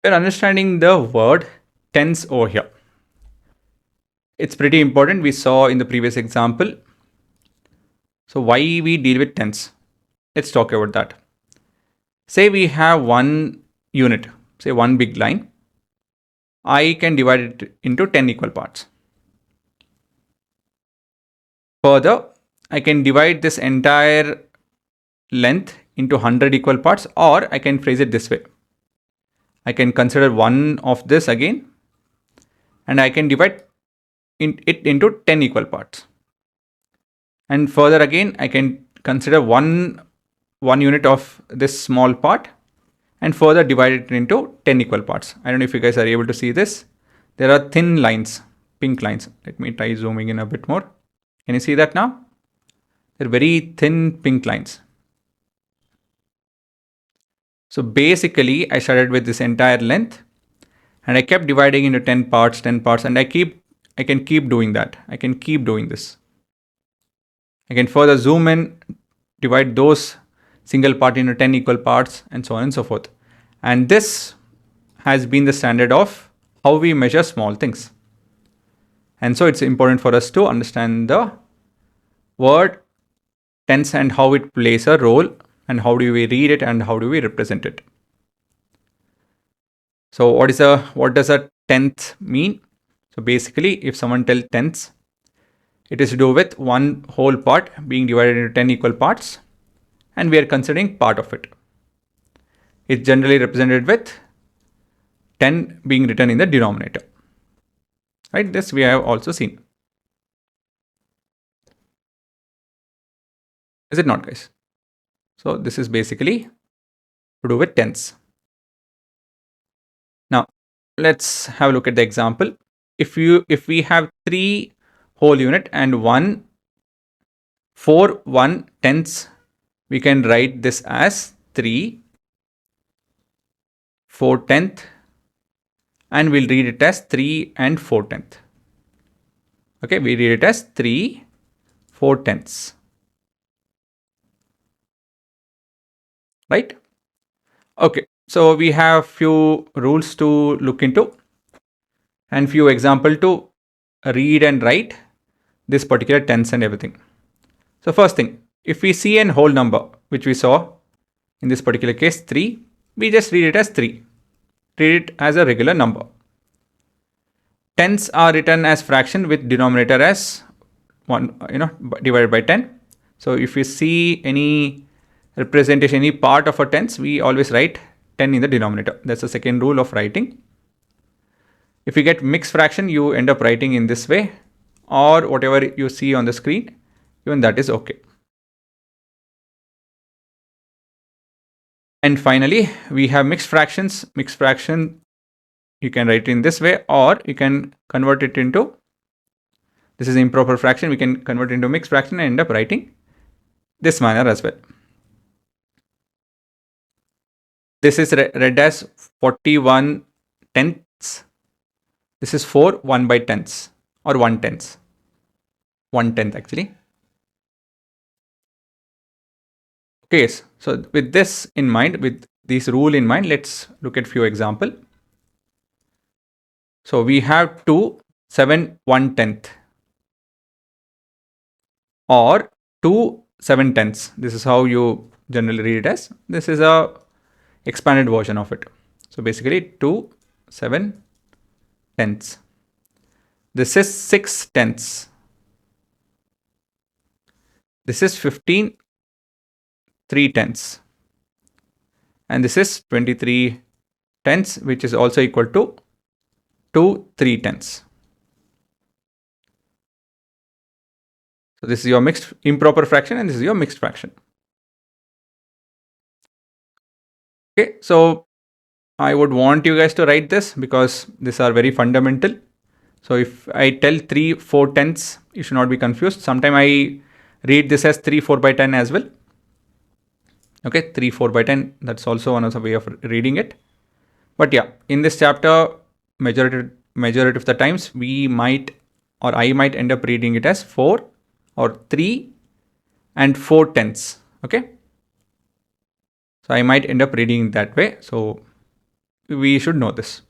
We're understanding the word tens over here. It's pretty important. We saw in the previous example. So why we deal with tens? Let's talk about that. Say we have one unit, say one big line. I can divide it into 10 equal parts. Further, I can divide this entire length into 100 equal parts, or I can phrase it this way. I can consider one of this again, and I can divide it into 10 equal parts. And further again, I can consider one unit of this small part and further divide it into 10 equal parts. I don't know if you guys are able to see this. There are thin lines, pink lines. Let me try zooming in a bit more. Can you see that now? They're very thin pink lines. So basically, I started with this entire length and I kept dividing into 10 parts, and I can keep doing that. I can keep doing this. I can further zoom in, divide those single part into 10 equal parts, and so on and so forth. And this has been the standard of how we measure small things. And so it's important for us to understand the word tens and how it plays a role, and how do we read it and how do we represent it. So what does a tenth mean? So basically, if someone tells tenths, it is to do with one whole part being divided into 10 equal parts, and we are considering part of it. It's generally represented with 10 being written in the denominator. Right? This we have also seen. Is it not, guys? So this is basically to do with tens. Now, let's have a look at the example. If we have 3 whole unit and 4 1/10ths, we can write this as 3 4/10, and we'll read it as 3 and 4/10. Okay, we read it as 3 4/10ths. Right? Okay, so we have few rules to look into and few example to read and write this particular tens and everything. So first thing, if we see an whole number, which we saw in this particular case 3, we just read it as 3. Read it as a regular number. Tens are written as fraction with denominator as 1, divided by 10. So if we see any representation, any part of a tens, we always write 10 in the denominator. That's the second rule of writing. If you get mixed fraction, you end up writing in this way, or whatever you see on the screen, even that is okay. And finally, we have mixed fractions. Mixed fraction, you can write it in this way, or you can convert it into, this is improper fraction, we can convert it into mixed fraction and end up writing this manner as well. This is read as 41/10ths. This is 4 1/10ths or 1/10ths. 1/10th actually. Okay, so with this in mind, with this rule in mind, let's look at few example. So we have 2 7 1/10th or 2 7/10ths. This is how you generally read it as. This is a expanded version of it. So basically 2 7/10ths. This is 6/10ths. This is 15 3/10ths. And this is 23/10ths, which is also equal to 2 3/10ths. So this is your mixed improper fraction and this is your mixed fraction. Okay, so I would want you guys to write this because these are very fundamental. So if I tell 3 4/10ths, you should not be confused. Sometimes I read this as 3 4/10 as well. Okay, 3 4/10, that's also another way of reading it. But yeah, in this chapter, majority of the times we might, or I might end up reading it as 4 or 3 and 4/10ths. Okay, so I might end up reading it that way. So we should know this.